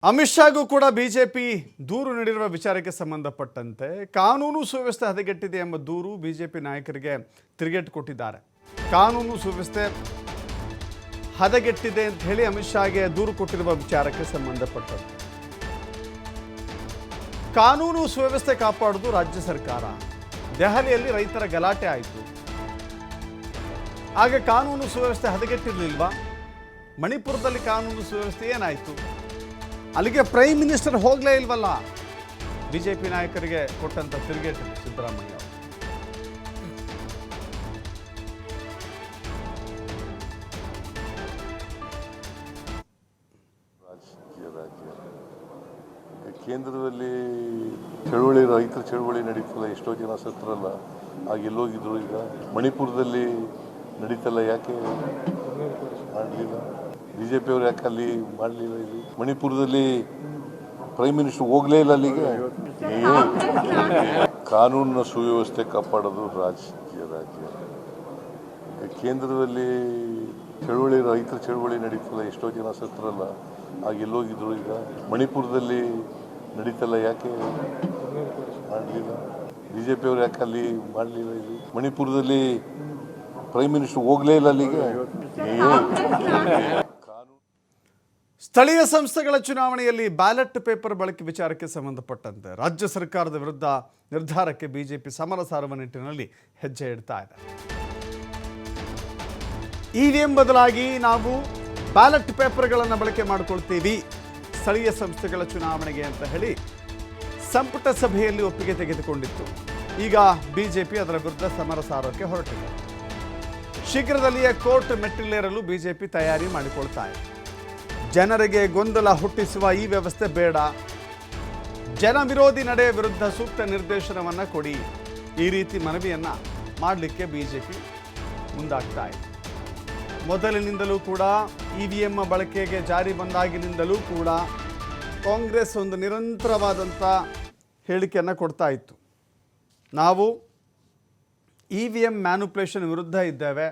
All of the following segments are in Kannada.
ಅಮಿತ್ ಶಾಗೂ ಕೂಡ ಬಿಜೆಪಿ ದೂರು ನೀಡಿರುವ ವಿಚಾರಕ್ಕೆ ಸಂಬಂಧಪಟ್ಟಂತೆ ಕಾನೂನು ಸುವ್ಯವಸ್ಥೆ ಹದಗೆಟ್ಟಿದೆ ಎಂಬ ದೂರು ಬಿಜೆಪಿ ನಾಯಕರಿಗೆ ತಿರುಗೇಟು ಕೊಟ್ಟಿದ್ದಾರೆ. ಕಾನೂನು ಸುವ್ಯವಸ್ಥೆ ಹದಗೆಟ್ಟಿದೆ ಅಂತ ಹೇಳಿ ಅಮಿತ್ ಶಾಗೆ ದೂರು ಕೊಟ್ಟಿರುವ ವಿಚಾರಕ್ಕೆ ಸಂಬಂಧಪಟ್ಟಂತೆ ಕಾನೂನು ಸುವ್ಯವಸ್ಥೆ ಕಾಪಾಡುವುದು ರಾಜ್ಯ ಸರ್ಕಾರ. ದೆಹಲಿಯಲ್ಲಿ ರೈತರ ಗಲಾಟೆ ಆಯಿತು. ಆಗ ಕಾನೂನು ಸುವ್ಯವಸ್ಥೆ ಹದಗೆಟ್ಟಿರಲಿಲ್ವಾ? ಮಣಿಪುರದಲ್ಲಿ ಕಾನೂನು ಸುವ್ಯವಸ್ಥೆ ಏನಾಯಿತು? ಅಲ್ಲಿಗೆ ಪ್ರೈಮ್ ಮಿನಿಸ್ಟರ್ ಹೋಗಲೇ ಇಲ್ವಲ್ಲ. ಬಿಜೆಪಿ ನಾಯಕರಿಗೆ ಕೊಟ್ಟಂತ ತಿರುಗೇಟು ಸಿದ್ದರಾಮಯ್ಯ. ಕೇಂದ್ರದಲ್ಲಿ ಚಳುವಳಿ, ರೈತರ ಚಳುವಳಿ ನಡೀತಲ್ಲ, ಎಷ್ಟೋ ಜನ ಸತ್ರಲ್ಲ, ಆಗ ಎಲ್ಲೋಗಿದ್ರು. ಈಗ ಮಣಿಪುರದಲ್ಲಿ ನಡೀತಲ್ಲ, ಯಾಕೆ ಮಾಡಲಿಲ್ಲ? ಬಿಜೆಪಿ ಅವರು ಯಾಕೆ ಅಲ್ಲಿ ಮಾಡಲಿಲ್ಲ? ಇಲ್ಲಿ ಮಣಿಪುರದಲ್ಲಿ ಪ್ರೈಮ್ ಮಿನಿಸ್ಟರ್ ಹೋಗಲೇ ಇಲ್ಲ ಅಲ್ಲಿಗೆ. ಕಾನೂನಿನ ಸುವ್ಯವಸ್ಥೆ ಕಾಪಾಡೋದು ರಾಜ್ಯ. ಕೇಂದ್ರದಲ್ಲಿ ಚಳುವಳಿ, ರೈತರ ಚಳುವಳಿ ನಡೀತಲ್ಲ, ಎಷ್ಟೋ ಜನ ಸತ್ರಲ್ಲ, ಆಗ ಎಲ್ಲೋಗಿದ್ರು. ಈಗ ಮಣಿಪುರದಲ್ಲಿ ನಡೀತಲ್ಲ, ಯಾಕೆ ಮಾಡಲಿಲ್ಲ? ಬಿಜೆಪಿ ಅವರು ಯಾಕೆ ಅಲ್ಲಿ ಮಾಡಲಿಲ್ಲ? ಇಲ್ಲಿ ಮಣಿಪುರದಲ್ಲಿ ಪ್ರೈಮ್ ಮಿನಿಸ್ಟರ್ ಹೋಗಲೇ ಇಲ್ಲ ಅಲ್ಲಿಗೆ. ಸ್ಥಳೀಯ ಸಂಸ್ಥೆಗಳ ಚುನಾವಣೆಯಲ್ಲಿ ಬ್ಯಾಲೆಟ್ ಪೇಪರ್ ಬಳಕೆ ವಿಚಾರಕ್ಕೆ ಸಂಬಂಧಪಟ್ಟಂತೆ ರಾಜ್ಯ ಸರ್ಕಾರದ ವಿರುದ್ಧ ನಿರ್ಧಾರಕ್ಕೆ ಬಿಜೆಪಿ ಸಮರ ಸಾರುವ ನಿಟ್ಟಿನಲ್ಲಿ ಹೆಜ್ಜೆ ಇಡ್ತಾ ಇದೆ. ಇವಿಎಂ ಬದಲಾಗಿ ನಾವು ಬ್ಯಾಲೆಟ್ ಪೇಪರ್ಗಳನ್ನು ಬಳಕೆ ಮಾಡಿಕೊಳ್ತೀವಿ ಸ್ಥಳೀಯ ಸಂಸ್ಥೆಗಳ ಚುನಾವಣೆಗೆ ಅಂತ ಹೇಳಿ ಸಂಪುಟ ಸಭೆಯಲ್ಲಿ ಒಪ್ಪಿಗೆ ತೆಗೆದುಕೊಂಡಿತ್ತು. ಈಗ ಬಿಜೆಪಿ ಅದರ ವಿರುದ್ಧ ಸಮರ ಸಾರೋಕೆ ಹೊರಟಿದೆ. ಶೀಘ್ರದಲ್ಲಿಯೇ ಕೋರ್ಟ್ ಮೆಟ್ಟಿಲೇರಲು ಬಿಜೆಪಿ ತಯಾರಿ ಮಾಡಿಕೊಳ್ತಾ ಇದೆ. ಜನರಿಗೆ ಗೊಂದಲ ಹುಟ್ಟಿಸುವ ಈ ವ್ಯವಸ್ಥೆ ಬೇಡ, ಜನ ವಿರೋಧಿ ನಡೆ ವಿರುದ್ಧ ಸೂಕ್ತ ನಿರ್ದೇಶನವನ್ನು ಕೊಡಿ, ಈ ರೀತಿ ಮನವಿಯನ್ನು ಮಾಡಲಿಕ್ಕೆ ಬಿಜೆಪಿ ಮುಂದಾಗ್ತಾ ಇದೆ. ಮೊದಲಿನಿಂದಲೂ ಕೂಡ ಇವಿಎಂ ಬಳಕೆಗೆ ಜಾರಿ ಬಂದಾಗಿನಿಂದಲೂ ಕೂಡ ಕಾಂಗ್ರೆಸ್ ಒಂದು ನಿರಂತರವಾದಂಥ ಹೇಳಿಕೆಯನ್ನು ಕೊಡ್ತಾ ಇತ್ತು. ನಾವು ಇವಿಎಂ ಮ್ಯಾನುಪ್ಯುಲೇಷನ್ ವಿರುದ್ಧ ಇದ್ದೇವೆ,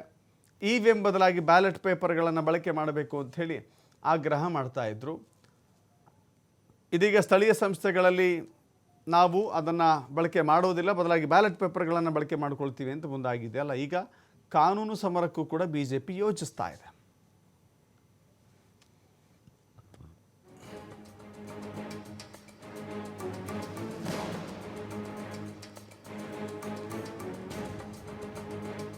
ಇವಿಎಂ ಬದಲಾಗಿ ಬ್ಯಾಲೆಟ್ ಪೇಪರ್ಗಳನ್ನು ಬಳಕೆ ಮಾಡಬೇಕು ಅಂಥೇಳಿ ಆಗ್ರಹ ಮಾಡ್ತಾ ಇದ್ರು. ಇದೀಗ ಸ್ಥಳೀಯ ಸಂಸ್ಥೆಗಳಲ್ಲಿ ನಾವು ಅದನ್ನು ಬಳಕೆ ಮಾಡೋದಿಲ್ಲ, ಬದಲಾಗಿ ಬ್ಯಾಲೆಟ್ ಪೇಪರ್ಗಳನ್ನು ಬಳಕೆ ಮಾಡ್ಕೊಳ್ತೀವಿ ಅಂತ ಮುಂದಾಗಿದೆ ಅಲ್ಲ. ಈಗ ಕಾನೂನು ಸಮರಕ್ಕೂ ಕೂಡ ಬಿಜೆಪಿ ಯೋಚಿಸ್ತಾ ಇದೆ.